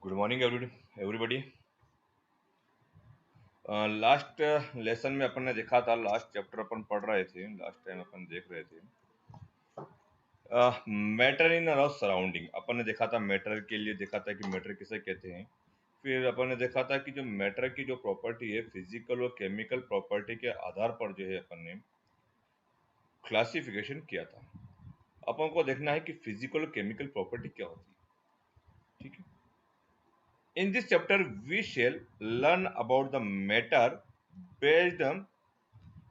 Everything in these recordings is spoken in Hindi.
Good morning everybody. Last lesson में अपन ने देखा था, लास्ट चैप्टर अपन पढ़ रहे थे, लास्ट टाइम अपन देख रहे थे मैटर इन और सराउंडिंग। अपन ने देखा था मैटर के लिए, देखा था कि मैटर किसे कहते हैं। फिर अपन ने देखा था कि जो मैटर की जो प्रॉपर्टी है फिजिकल और केमिकल प्रॉपर्टी के आधार पर जो है अपन ने क्लासिफिकेशन किया था। अपन को देखना है कि फिजिकल और केमिकल प्रॉपर्टी क्या होती है। ठीक है। In this chapter, we shall learn about the matter based on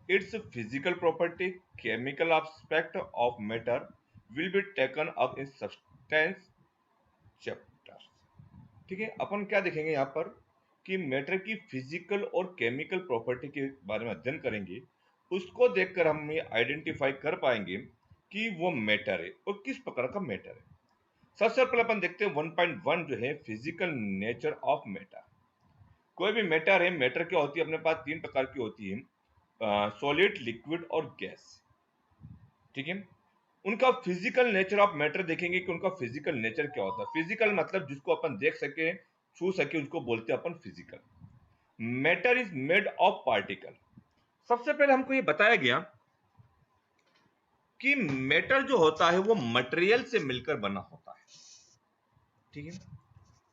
its physical property. Chemical aspect of matter will be taken up in substance chapter. ठीक है। अपन क्या देखेंगे यहाँ पर कि मैटर की फिजिकल और केमिकल प्रॉपर्टी के बारे में अध्ययन करेंगे। उसको देखकर हम ये आइडेंटिफाई कर पाएंगे कि वो मैटर है और किस प्रकार का मैटर है। सबसे पहले अपन देखते हैं 1.1 जो है फिजिकल नेचर ऑफ मैटर। कोई भी मैटर है, मैटर क्या होती है अपने पास तीन प्रकार की होती है, सॉलिड, लिक्विड और गैस। ठीक है। उनका फिजिकल नेचर ऑफ मैटर देखेंगे कि उनका फिजिकल नेचर क्या होता है। फिजिकल मतलब जिसको अपन देख सके, छू सके, उसको बोलते हैं अपन physical. Matter is made of particle. सबसे पहले हमको ये बताया गया कि मैटर जो होता है वो मटेरियल से मिलकर बना होता है। ठीक है।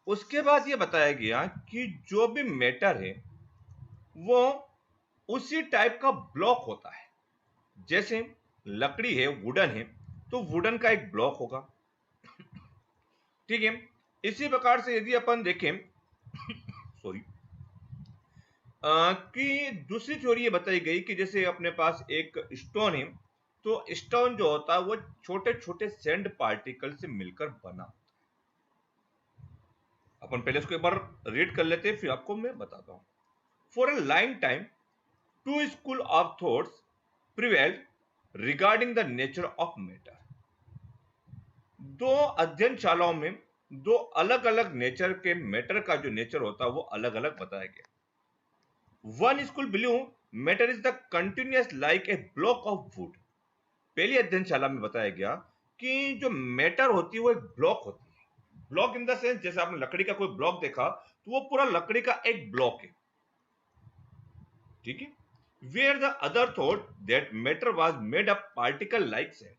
उसके बाद ये बताया गया कि जो भी मैटर है वो उसी टाइप का ब्लॉक होता है। जैसे लकड़ी है, वुडन है, तो वुडन का एक ब्लॉक होगा। ठीक है। इसी प्रकार से यदि अपन देखें सॉरी कि दूसरी थ्योरी ये बताई गई कि जैसे अपने पास एक स्टोन है, तो स्टोन जो होता है वो छोटे छोटे सैंड पार्टिकल से मिलकर बना होता है। अपन पहले इसको एक बार रीड कर लेते हैं, फिर आपको मैं बताता हूं। For a long time two school of thoughts prevailed regarding the nature of matter. दो अध्ययनशालाओं में दो अलग अलग नेचर के मैटर का जो नेचर होता है वो अलग अलग बताया गया। One school believe matter is the continuous like a block of would. पहली अध्ययनशाला में बताया गया कि जो मैटर होती है वो एक ब्लॉक होती है। ब्लॉक इन द सेंस, जैसे आपने लकड़ी का कोई ब्लॉक देखा तो वो पूरा लकड़ी का एक ब्लॉक है। ठीक है। Where the other thought that matter was made up particle like sand.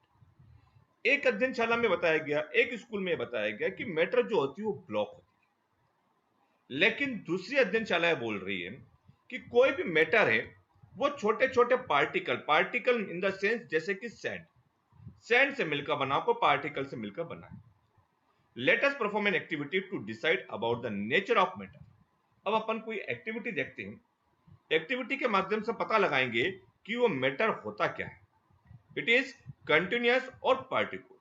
एक अध्ययनशाला में बताया गया, एक स्कूल में बताया गया कि मैटर जो होती है वो ब्लॉक होती है। लेकिन दूसरी अध्ययनशालाएं बोल रही है कि कोई भी मैटर है वो छोटे छोटे particle, particle in the sense जैसे कि सैंड, सैंड से मिलकर बना, को पार्टिकल से मिलकर बना है। Let us perform an activity to decide about the nature of matter. अब अपन कोई एक्टिविटी देखते हैं, एक्टिविटी के माध्यम से पता लगाएंगे कि वो मैटर होता क्या है। इट इज कंटिन्यूअस और पार्टिकुलर।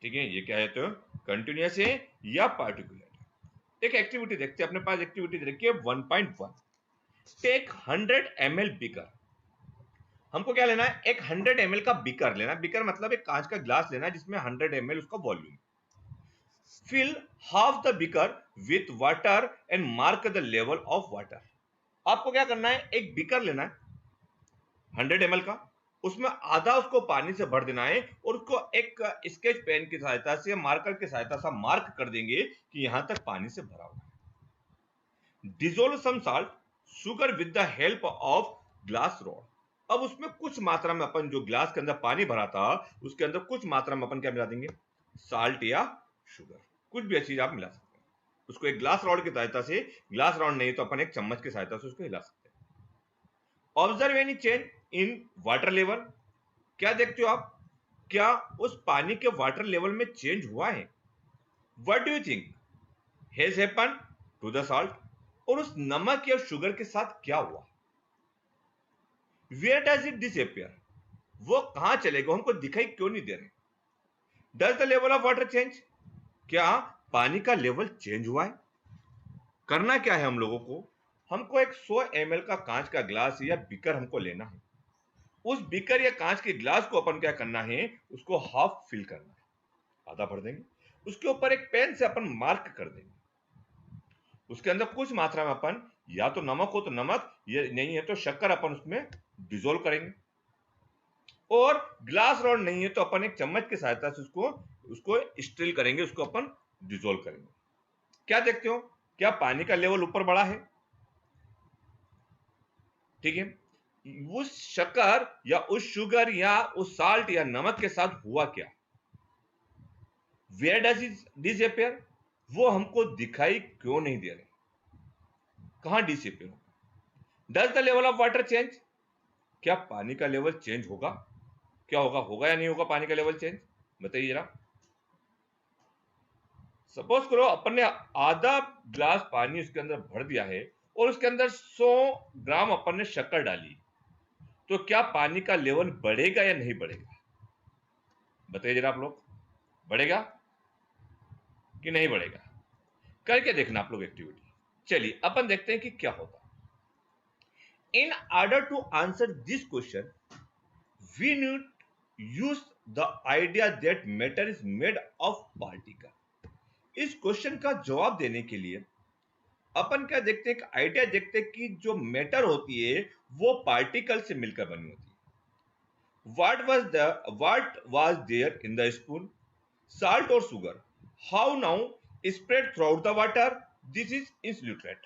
ठीक है। ये क्या है, तो कंटिन्यूअस है या पार्टिकुलर है। एक एक्टिविटी देखते हैं, अपने पास एक्टिविटी देखिए 1.1। Take 100 ml beaker. हमको क्या लेना है, एक 100 ml का बीकर लेना है। बीकर मतलब एक कांच का ग्लास लेना है जिसमें 100 ml उसका volume. Fill half the beaker with water and mark the level of water. आपको क्या करना है, एक बीकर लेना है 100 ml का, उसमें आधा उसको पानी से भर देना है और उसको एक स्केच पेन की सहायता से, मार्कर की सहायता से मार्क कर देंगे कि यहां तक पानी से भरा हुआ है। Dissolve some salt sugar with the help of glass rod. अब उसमें कुछ मात्रा में अपन जो ग्लास के अंदर पानी भरा था उसके अंदर कुछ मात्रा में अपन क्या मिला देंगे, साल्ट या शुगर, कुछ भी चीज आप मिला सकते हैं। उसको एक ग्लास रॉड की सहायता से, ग्लास रॉड नहीं तो अपन एक चम्मच की सहायता से उसको हिला सकते हैं। Observe any change in water level. क्या देखते हो आप, क्या उस पानी के वाटर लेवल में चेंज हुआ है? What do you think has happened to the salt? और उस नमक या शुगर के साथ क्या हुआ? Where does it disappear? वो कहां चले गए, हमको दिखाई क्यों नहीं दे रहे? Does the level of water change? क्या पानी का लेवल चेंज हुआ है? करना क्या है हम लोगों को, हमको एक 100 ml का कांच का ग्लास या बीकर हमको लेना है। उस बीकर या कांच के ग्लास को अपन क्या करना है, उसको हाफ फिल करना है, आधा भर देंगे। उसके ऊपर एक पेन से अपन मार्क कर देंगे। उसके अंदर कुछ मात्रा में अपन, या तो नमक हो तो नमक, ये नहीं है तो शक्कर, अपन उसमें डिजोल्व करेंगे। और ग्लास रॉड नहीं है तो अपन एक चम्मच की सहायता से उसको स्टिल करेंगे, उसको अपन डिजोल्व करेंगे। क्या देखते हो, क्या पानी का लेवल ऊपर बढ़ा है? ठीक है, उस शक्कर या उस शुगर या उस साल्ट या नमक के साथ हुआ क्या? Where does it disappear? वो हमको दिखाई क्यों नहीं दे रहे? कहां डिसअपियर हो? Does the level of water change? क्या पानी का लेवल चेंज होगा? क्या होगा, होगा या नहीं होगा पानी का लेवल चेंज? बताइए जरा। सपोज करो अपन ने आधा ग्लास पानी उसके अंदर भर दिया है और उसके अंदर 100 ग्राम अपन ने शक्कर डाली, तो क्या पानी का लेवल बढ़ेगा या नहीं बढ़ेगा? बताइए जरा आप लोग, बढ़ेगा कि नहीं बढ़ेगा? करके देखना आप लोग एक्टिविटी। चलिए अपन देखते हैं कि क्या होता। In order to answer this question we need use the idea that matter is made of particle। इस क्वेश्चन का जवाब देने के लिए अपन क्या देखते हैं, आइडिया देखते हैं कि जो मैटर होती है वो पार्टिकल से मिलकर बनी होती है। what was there in the spoon? Salt or sugar? How now spread throughout the water? This is insulated।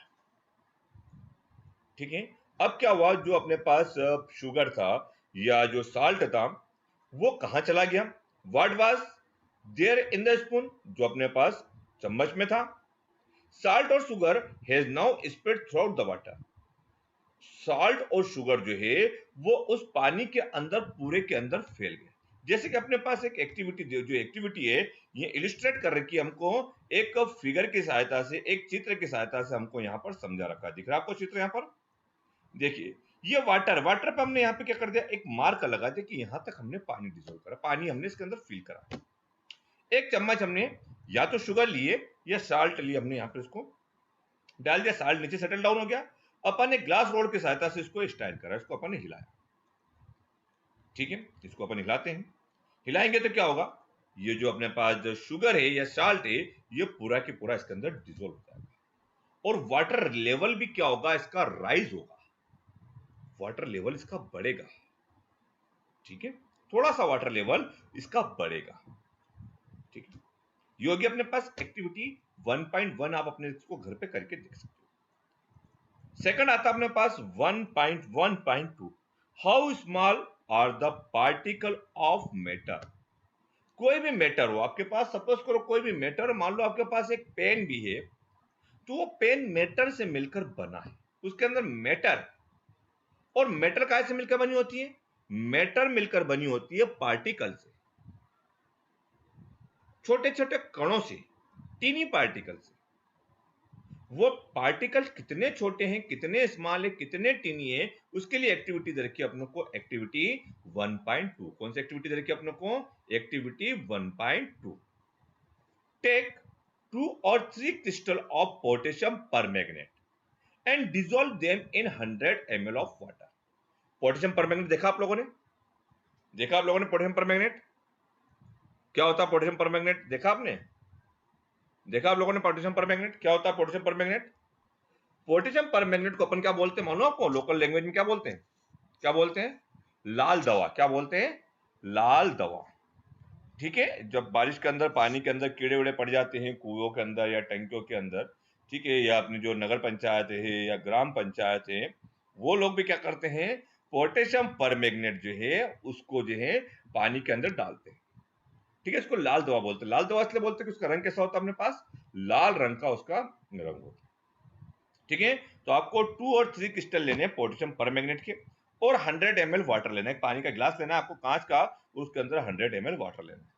ठीक है, अब क्या हुआ, जो अपने पास शुगर था या जो साल्ट था वो कहां चला गया? What was there in the spoon? जो अपने पास चम्मच में था। साल्ट और sugar has now spread throughout the water. Salt और शुगर जो है वो उस पानी के अंदर पूरे के अंदर फैल गए। जैसे कि अपने पास एक एक्टिविटी, जो एक्टिविटी है ये इलिस्ट्रेट कर रखी है हमको एक फिगर की सहायता से, एक चित्र की सहायता से हमको यहाँ पर समझा रखा है। दिख रहा है आपको चित्र? यहाँ पर देखिए, ये वाटर पे हमने यहाँ पे क्या कर दिया, एक मार्क लगा दिया कि यहां तक हमने पानी डिसोल्व करा, पानी हमने इसके अंदर फिल करा। एक चम्मच हमने या तो शुगर लिए या साल्ट लिए, हमने यहाँ पे इसको डाल दिया, साल्ट नीचे सेटल डाउन हो गया। अपन ने ग्लास रोड की सहायता से इसको स्टाइल करा, इसको अपन ने हिलाया। ठीक है, इसको अपन हिलाते हैं। हिलाएंगे तो क्या होगा, ये जो अपने पास जो शुगर है या साल्ट है ये पूरा की पूरा इसके अंदर डिसोल्व हो जाएगा और वाटर लेवल भी क्या होगा, इसका राइज होगा, वाटर लेवल इसका बढ़ेगा। ठीक है, थोड़ा सा वाटर लेवल इसका बढ़ेगा। ठीक है, ये होगी अपने पास एक्टिविटी 1.1। आप अपने इसको घर पे करके देख सकते हो। सेकंड आता है अपने पास 1.1.2। How small are the particle of matter? कोई भी मैटर हो आपके पास, सपोज करो कोई भी मैटर, मान लो आपके पास एक पेन भी है, तो वो पेन मैटर से मिलकर बना है, उसके अंदर मैटर, और मेटल काय से मिलकर बनी होती है? मेटल मिलकर बनी होती है पार्टिकल से, छोटे छोटे कणों से, टीनी पार्टिकल से। वो पार्टिकल कितने छोटे हैं, कितने स्मॉल है, कितने टीनी है, उसके लिए एक्टिविटी दे रखी है अपनों को, एक्टिविटी 1.2। कौन सी एक्टिविटी दे रखी है अपनों को? Activity 1.2। Take 2 or 3 crystal of potassium permanganate and dissolve them in 100 ml of water. Potassium permanganate देखा आप लोगों ने? देखा आप लोगों ने पोटेशियम परमैंगनेट? क्या होता है पोटेशियम परमैंगनेट? देखा आपने? देखा आप लोगों ने पोटेशियम परमैंगनेट? क्या होता है पोटेशियम परमैंगनेट? पोटेशियम परमैंगनेट को अपन क्या बोलते हैं मालूम आपको? लोकल लैंग्वेज में क्या बोलते हैं? क्या बोलते हैं? लाल दवा। क्या बोलते हैं? लाल दवा। ठीक है, जब बारिश के अंदर पानी के अंदर कीड़े उड़े पड़ जाते हैं कुओं के अंदर या टंकियों के अंदर, ठीक है, या अपनी जो नगर पंचायत है या ग्राम पंचायत है, वो लोग भी क्या करते हैं, पोटेशियम परमैंगनेट जो है उसको जो है पानी के अंदर डालते हैं। ठीक है, इसको लाल दवा बोलते हैं। लाल दवा इसलिए बोलते हैं कि उसका रंग कैसा होता है, अपने पास लाल रंग का उसका रंग होता है। ठीक है, तो आपको 2 और 3 क्रिस्टल लेने हैं पोटेशियम परमैंगनेट के, और 100 ml वाटर लेना है। पानी का गिलास लेना है आपको कांच का, उसके अंदर 100 ml वाटर लेना है।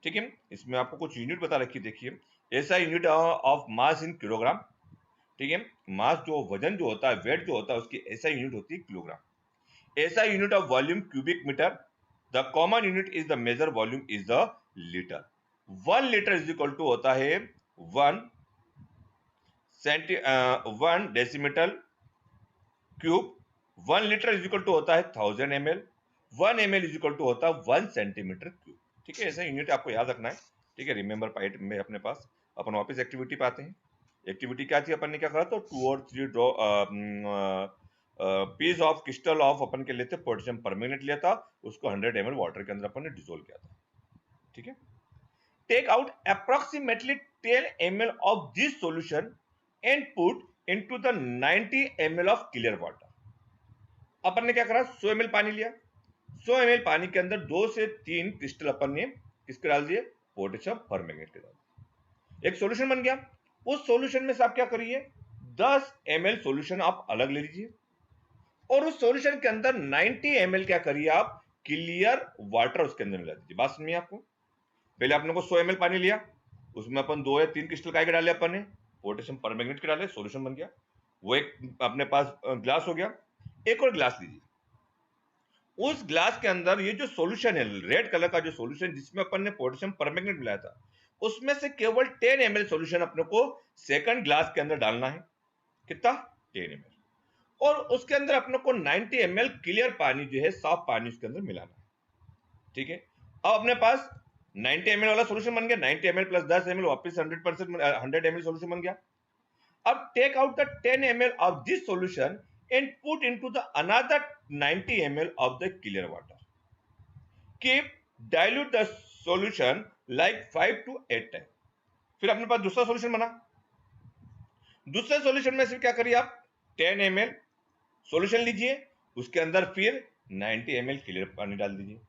ठीक है, इसमें आपको कुछ यूनिट बता रखी है, देखिए ऐसा unit of mass in kilogram. ठीक है, मास जो वजन जो होता है, वेट जो होता है, उसकी ऐसा यूनिट होती है kilogram. SI unit of volume cubic metre. The common unit is the measure volume is the litre. 1 litre is equal to होता है 1 decimetre cube. 1 litre is equal to होता है 1000 ml। 1 ml is equal to होता है 1 सेंटीमीटर क्यूब। ठीक है, ऐसा यूनिट आपको याद रखना है। ठीक है, रिमेंबर पाइट में अपने पास अपन वापस एक्टिविटी पे आते हैं। एक्टिविटी क्या थी, अपन ने क्या करा था, 2 और 3 draw piece of crystal of अपन के लेते पोटेशियम परमैंगनेट लिया था, उसको 100 ml वाटर के अंदर अपन ने डिसोल्व किया था। ठीक है, take out approximately 10 ml of this solution and put into the 90 ml of clear water. अपन ने क्या करा, 100 ml पानी लिया, 100 ml पानी के अंदर 2 से 3 क्रिस्टल अपन ने किसके डाल दिए, पोटेशियम परमैंगनेट के डाल दिए। एक सॉल्यूशन बन गया। उस सॉल्यूशन में से आप क्या करिए, 10 ml सॉल्यूशन आप अलग ले लीजिए और उस सॉल्यूशन के अंदर 90 ml क्या करिए आप, क्लियर वाटर उसके अंदर मिला दीजिए। बात समझिए आपको। पहले आपने को 100 ml पानी लिया, उसमें अपन 2 या 3 क्रिस्टल काय के डाले, अपन ने पोटेशियम परमैंगनेट के डाले, सॉल्यूशन बन गया। वो एक अपने पास ग्लास हो गया। एक और ग्लास लीजिए, उस ग्लास के अंदर ये जो सॉल्यूशन है, रेड कलर का जो सॉल्यूशन जिसमें अपन ने पोटेशियम परमैंगनेट मिलाया था, उसमें से केवल 10 ml सॉल्यूशन अपने को सेकंड ग्लास के अंदर डालना है। कितना, 10 ml। और उसके अंदर अपने को 90 ml क्लियर पानी जो है, साफ पानी उसके अंदर मिलाना है। ठीक है, अब अपने पास 90 ml वाला सॉल्यूशन बन गया। 90 ml प्लस 10 ml वापस 100 ml सॉल्यूशन बन गया। अब take out the 10 ml of this solution and put into the another 90 ml of the clear water. Keep dilute the solution like 5 to 8 times. फिर अपने पास दूसरा सॉल्यूशन बना। दूसरे सॉल्यूशन में से क्या करिए आप, 10 ml सॉल्यूशन लीजिए, उसके अंदर फिर 90 ml क्लियर पानी डाल दीजिए।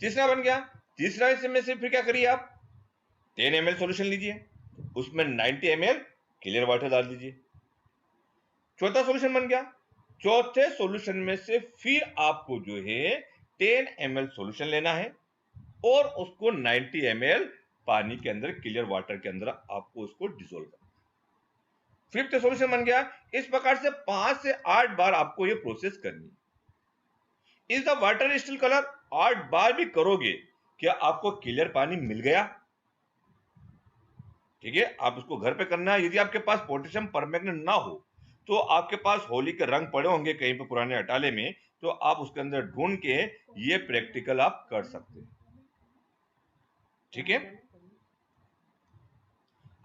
तीसरा बन गया। तीसरा में से फिर क्या करिए आप, 10 ml सॉल्यूशन लीजिए, उसमें 90 ml क्लियर वाटर डाल दीजिए। चौथा सॉल्यूशन बन गया। चौथे सॉल्यूशन में से फिर आपको जो है 10 ml सॉल्यूशन लेना है और उसको 90 ml पानी के अंदर, क्लियर वाटर के अंदर आपको उसको डिसोल्व करना है। फिफ्थ सॉल्यूशन बन गया। इस प्रकार से 5 से 8 बार आपको ये प्रोसेस करनी है। Is the water still colour, 8 बार भी करोगे क्या आपको क्लियर पानी मिल गया। ठीक है, आप उसको घर पे करना है। यदि आपके पास पोटेशियम परमैंगनेट ना हो तो आपके पास होली के रंग पड़े होंगे कहीं पे पुराने अटाले में, तो आप उसके अंदर ढूंढ के ये प्रैक्टिकल आप कर सकते हैं। ठीक है,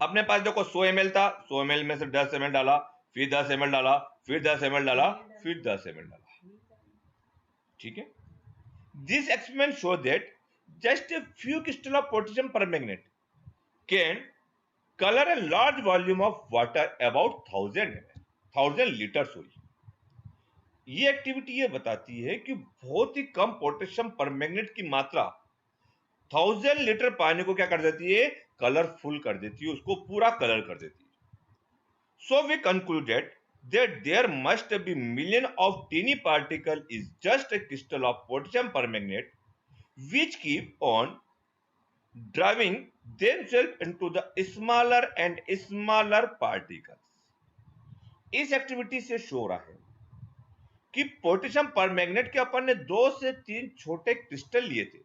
अपने पास देखो 100 ml था, 100 ml में से 10 ml डाला, फिर 10 ml डाला, फिर 10 ml डाला, फिर 10 ml डाला। ठीक है, this experiment show that just a few crystal of potassium permanganate can colour a large volume of water about 1000 litre. ये एक्टिविटी ये बताती है कि बहुत ही कम पोटेशियम परमैंगनेट की मात्रा 1000 लीटर पानी को क्या कर देती है, कलरफुल कर देती है, उसको पूरा कलर कर देती है। So we concluded that there must be million of teeny particle is just a crystal of potassium permanganate which keep on driving themselves into the smaller and smaller particles. इस एक्टिविटी से शो हो रहा है कि पोटेशियम परमैंगनेट के अपन ने 2 से 3 छोटे क्रिस्टल लिए थे,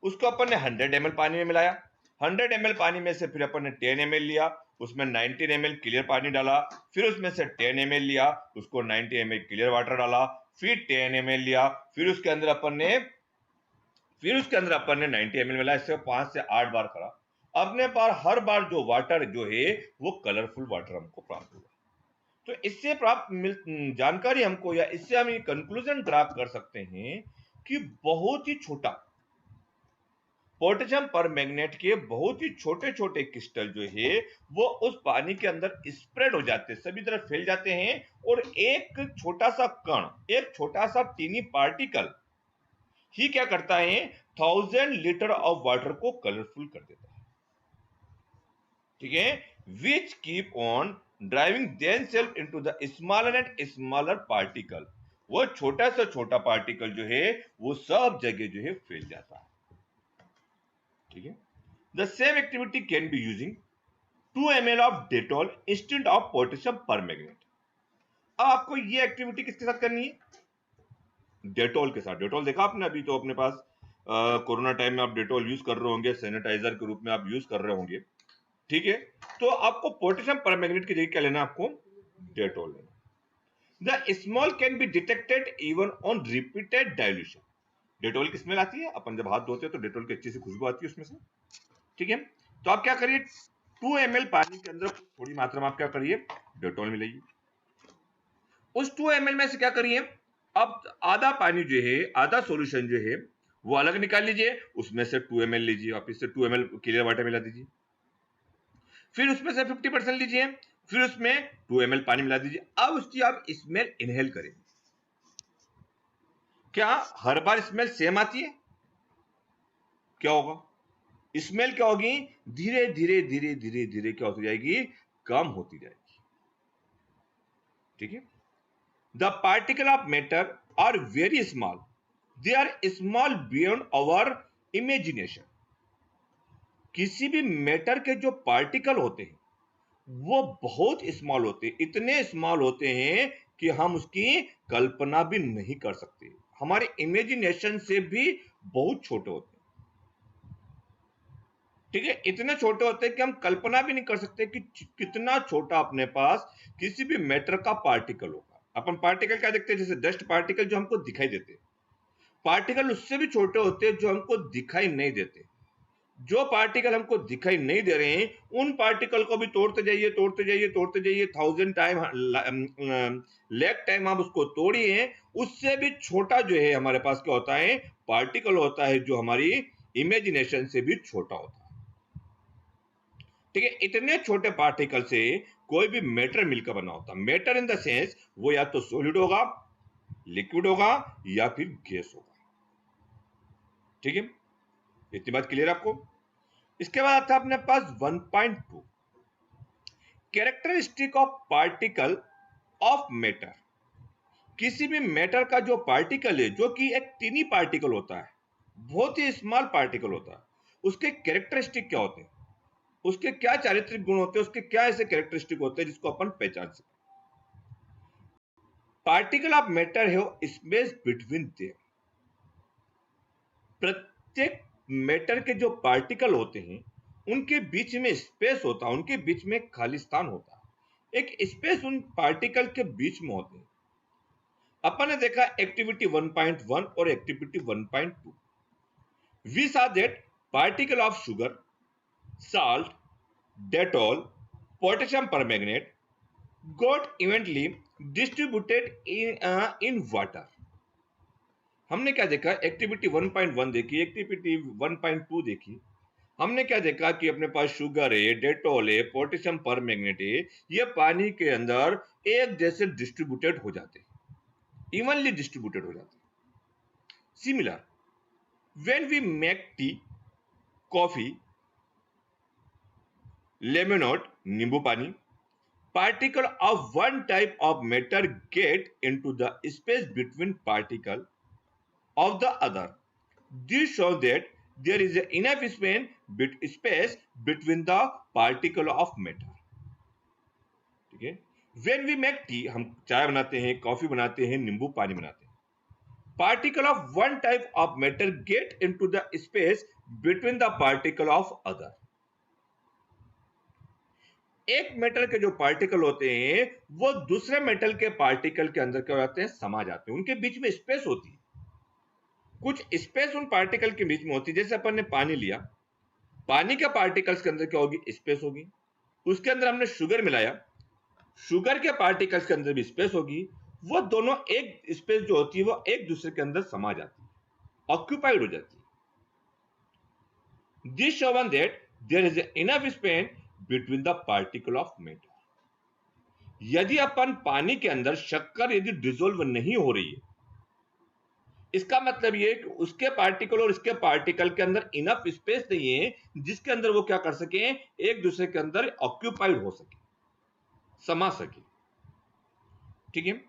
उसको अपन ने 100 ml पानी में मिलाया। 100 ml पानी में से फिर अपन ने 10 ml लिया, उसमें 90 ml क्लियर पानी डाला, फिर उसमें से 10 ml लिया, उसको 90 ml क्लियर वाटर डाला, फिर 10 ml लिया, फिर उसके अंदर अपन ने 90 ml मिलाया। इससे 5 से 8 बार करा। अपने पास हर बार जो वाटर जो है वो कलरफुल वाटर हमको प्राप्त हुआ। तो इससे प्राप्त जानकारी हमको, या इससे हम ये कंक्लूजन ड्रा कर सकते हैं कि बहुत ही छोटा पोटेशियम परमैंगनेट के बहुत ही छोटे छोटे क्रिस्टल जो है वो उस पानी के अंदर स्प्रेड हो जाते हैं, सभी तरफ फैल जाते हैं, और एक छोटा सा कण, एक छोटा सा टीनी पार्टिकल ही क्या करता है, 1000 लीटर ऑफ वाटर को कलरफुल कर देता है। ठीक है, which keep on driving themselves into the smaller and smaller particle। वो छोटा से छोटा पार्टिकल जो है वो सब जगह जो है फैल जाता है। ठीक है, the same activity can be using 2 ml of Dettol instead of potassium permanganate. अब आपको ये एक्टिविटी किसके साथ करनी है, डेटॉल के साथ। डेटॉल देखा आपने, अभी तो अपने पास कोरोना टाइम में आप डेटॉल यूज कर रहे होंगे, सैनिटाइजर के रूप में आप यूज कर रहे होंगे। ठीक है, तो आपको पोटेशियम परमैंगनेट की जगह क्या लेना, आपको डेटॉल लेना। The small can be detected even on repeated dilution. Dettol की स्मेल आती है, अपन जब हाथ धोते हैं तो डेटॉल की अच्छी सी खुशबू आती है उसमें से। ठीक है, तो आप क्या करिए, 2 ml पानी के अंदर थोड़ी मात्रा में आप क्या करिए, डेटॉल मिलाइए। उस 2 ml में से क्या करिए, अब आधा पानी जो है, आधा सॉल्यूशन जो है वो अलग निकाल लीजिए, उसमें से 2 ml लीजिए, वापस से 2 ml क्लियर वाटर मिला दीजिए। फिर उसमें से 50% लीजिए, फिर उसमें 2 ml पानी मिला दीजिए। अब उसकी आप स्मेल इनहेल करेंगे। क्या हर बार स्मेल सेम आती है? क्या होगा? स्मेल क्या होगी? धीरे धीरे धीरे धीरे धीरे क्या होती जाएगी? कम होती जाएगी। ठीक है। The particle of matter are very small, they are small beyond our imagination. किसी भी मैटर के जो पार्टिकल होते हैं वो बहुत स्मॉल होते हैं, इतने स्मॉल होते हैं कि हम उसकी कल्पना भी नहीं कर सकते, हमारे इमेजिनेशन से भी बहुत छोटे होते हैं। ठीक है, इतने छोटे होते हैं कि हम कल्पना भी नहीं कर सकते कि कितना छोटा अपने पास किसी भी मैटर का पार्टिकल होगा। अपन पार्टिकल क्या देखते हैं? जैसे डस्ट पार्टिकल जो हमको दिखाई देते हैं, पार्टिकल उससे भी छोटे होते हैं जो हमको दिखाई नहीं देते। जो पार्टिकल हमको दिखाई नहीं दे रहे हैं उन पार्टिकल को भी तोड़ते जाइए, तोड़ते जाइए, तोड़ते जाइए, 1000 टाइम, लाख टाइम आप उसको तोड़िए, उससे भी छोटा जो है हमारे पास क्या होता है? पार्टिकल होता है, जो हमारी इमेजिनेशन से भी छोटा होता है। ठीक है, इतने छोटे पार्टिकल से कोई भी मैटर मिलकर बना होता है। मैटर इन द सेंस वो या तो सॉलिड होगा, लिक्विड होगा, या फिर गैस होगा। ठीक है, इतनी बात क्लियर आपको? इसके बाद आता है अपने पास 1.2, characteristic of particle of matter. किसी भी मैटर का जो पार्टिकल है, जो कि एक टीनी पार्टिकल होता है, बहुत ही स्मॉल पार्टिकल होता है, उसके कैरेक्टरिस्टिक क्या होते हैं, उसके क्या चारित्रिक गुण होते हैं, उसके क्या ऐसे कैरेक्टरिस्टिक होते हैं जिसको अपन पहचान सकते। पार्टिकल ऑफ मैटर है स्पेस बिटवीन देम। प्रत्येक मैटर के जो पार्टिकल होते हैं उनके बीच में स्पेस होता है, उनके बीच में खालिस्तान होता है, एक स्पेस उन पार्टिकल के बीच में होते हैं। अपन ने देखा एक्टिविटी 1.1 और activity 1.2। We saw that particle of sugar, salt, Dettol, potassium permanganate got evenly distributed in water. हमने क्या देखा? एक्टिविटी 1.1 देखी, एक्टिविटी 1.2 देखी। हमने क्या देखा कि अपने पास शुगर है, डेटोल है, पोटेशियम परमैंगनेट है, ये पानी के अंदर एक जैसे डिस्ट्रीब्यूटेड हो जाते हैं, इवनली डिस्ट्रीब्यूटेड हो जाते हैं। Similar, when we make tea, coffee, lemonade, नींबू पानी, particle of one type of matter get into the space between particle of the other. This shows that there is enough space between the particle of matter. ठीक है, when we make tea, हम चाय बनाते हैं, कॉफी बनाते हैं, नींबू पानी बनाते हैं, particle of one type of matter get into the space between the particle of other. एक मेटल के जो पार्टिकल होते हैं वो दूसरे मेटल के पार्टिकल के अंदर क्या हो जाते हैं? समा जाते हैं, उनके बीच में स्पेस होती है, कुछ स्पेस उन पार्टिकल के बीच में होती है। जैसे अपन ने पानी लिया, पानी के पार्टिकल्स के अंदर क्या होगी? स्पेस होगी। उसके अंदर हमने शुगर मिलाया, शुगर के पार्टिकल्स के अंदर भी स्पेस होगी। वो दोनों एक स्पेस जो होती है वो एक दूसरे के अंदर समा जाती है, ऑक्यूपाइड हो जाती है। This shown that there is enough space between the particle of matter. यदि अपन पानी के अंदर शक्कर यदि डिसोल्व नहीं हो रही है, इसका मतलब ये कि उसके पार्टिकल और इसके पार्टिकल के अंदर इनफ स्पेस नहीं है जिसके अंदर वो क्या कर सके? एक दूसरे के अंदर ऑक्यूपाइड हो सके, समा सके। ठीक है,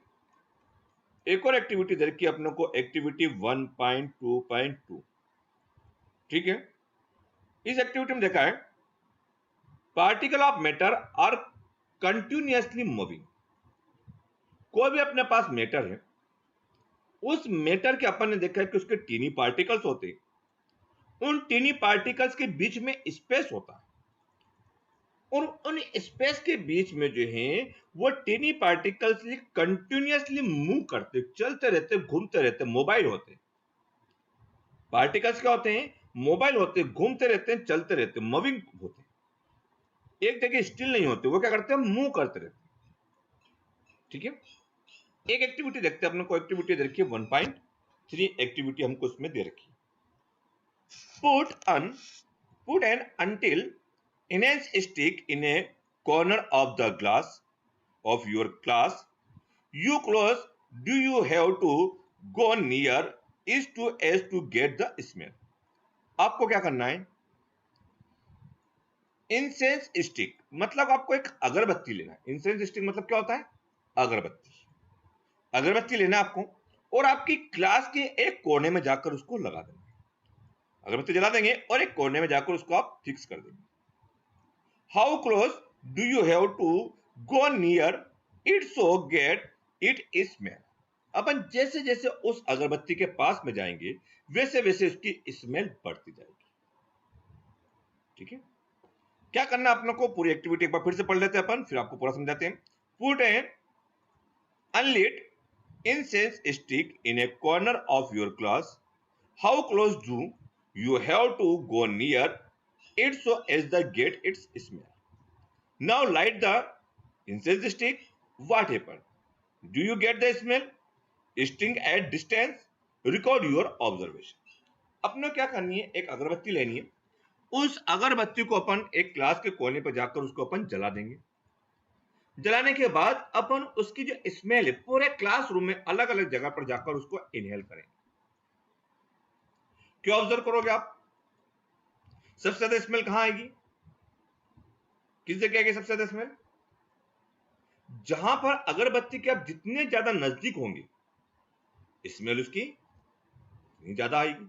एक और एक्टिविटी दे रखी है अपने को, एक्टिविटी 1.2.2। ठीक है, इस एक्टिविटी में देखा है particle of matter are continuously moving. कोई भी अपने पास मैटर है, उस मैटर के अपन ने देखा है कि उसके टीनी पार्टिकल्स होते हैं, उन टीनी पार्टिकल्स के बीच में स्पेस होता है, और उन स्पेस के बीच में जो है वो टीनी पार्टिकल्स कंटिन्यूअसली मूव करते, चलते रहते, घूमते रहते, मोबाइल होते। पार्टिकल्स क्या होते हैं? मोबाइल होते, घूमते रहते हैं, चलते रहते, मूविंग होते, एक जगह स्टिल नहीं होते, वो क्या करते हैं? मूव करते रहते। ठीक है, एक एक्टिविटी देखते हैं अपने को, एक्टिविटी दे रखी है 1.3 एक्टिविटी हमको इसमें दे रखी है। Put an until enhance stick in a corner of the glass of your class, you close, do you have to go near is to as to get the smell? आपको क्या करना है, इंसेंस स्टिक मतलब आपको एक अगरबत्ती लेना है। इंसेंस स्टिक मतलब क्या होता है, अगरबत्ती। अगरबत्ती लेना है आपको और आपकी क्लास के एक कोने में जाकर उसको लगा देना है। अगरबत्ती जला देंगे और एक कोने में जाकर उसको आप फिक्स कर देंगे। How close do you have to go near it so get it smell? अपन जैसे जैसे उस अगरबत्ती के पास में जाएंगे वैसे वैसे उसकी स्मेल बढ़ती जाएगी। ठीक है, क्या करना अपने को, पूरी एक्टिविटी एक बार फिर से पढ़ लेते हैं अपन, फिर आपको पूरा समझाते हैं। Put an unlit incense stick in a corner of your class. How close do you have to go near it so as to get its smell? Now light the incense stick. What happened? Do you get the smell? Sting at distance. Record your observation. अपने क्या करनी है, एक अगरबत्ती लेनी है, उस अगरबत्ती को अपन एक क्लास के कोने पर जाकर उसको अपन जला देंगे। जलाने के बाद अपन उसकी जो स्मेल है पूरे क्लासरूम में अलग अलग जगह पर जाकर उसको इनहेल करेंगे। क्यों ऑब्जर्व करोगे आप, सबसे ज्यादा स्मेल कहां आएगी, किस जगह आएगी सबसे ज्यादा स्मेल, जहां पर अगरबत्ती के आप जितने ज्यादा नजदीक होंगे स्मेल उसकी उतनी ज्यादा आएगी।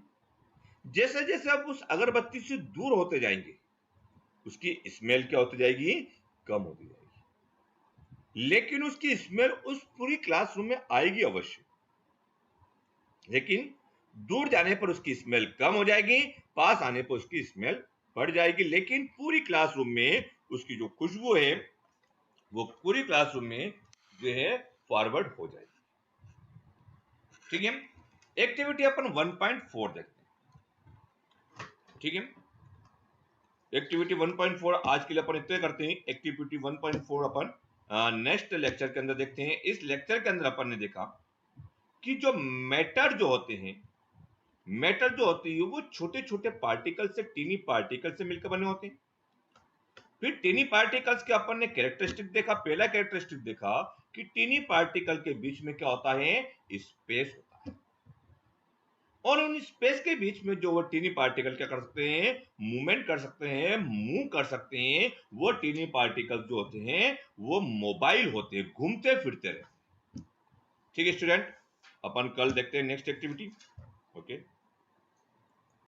जैसे जैसे आप उस अगरबत्ती से दूर होते जाएंगे उसकी स्मेल क्या होती जाएगी, कम होती जाएगी। लेकिन उसकी स्मेल उस पूरी क्लासरूम में आएगी अवश्य, लेकिन दूर जाने पर उसकी स्मेल कम हो जाएगी, पास आने पर उसकी स्मेल बढ़ जाएगी, लेकिन पूरी क्लासरूम में उसकी जो खुशबू है वो पूरी क्लासरूम में जो है फॉरवर्ड हो जाएगी। ठीक है, एक्टिविटी अपन 1.4 देखते हैं। ठीक है, एक्टिविटी 1.4 आज के लिए अपन इतने करते हैं। एक्टिविटी 1.4 अपन नेक्स्ट लेक्चर के अंदर देखते हैं। इस लेक्चर के अंदर अपन ने देखा कि जो मैटर जो होते हैं, मैटर जो होती है वो छोटे छोटे पार्टिकल से, टीनी पार्टिकल से मिलकर बने होते हैं। फिर टीनी पार्टिकल्स के अपन ने कैरेक्टरिस्टिक देखा। पहला कैरेक्टरिस्टिक देखा कि टीनी पार्टिकल के बीच में क्या होता है, स्पेस होता है, और उन स्पेस के बीच में जो वो टीनी पार्टिकल क्या कर सकते हैं, मूवमेंट कर सकते हैं, मूव कर सकते हैं। वो टीनी पार्टिकल जो होते हैं वो मोबाइल होते हैं, घूमते फिरते रहते हैं। ठीक है स्टूडेंट, अपन कल देखते हैं नेक्स्ट एक्टिविटी। ओके।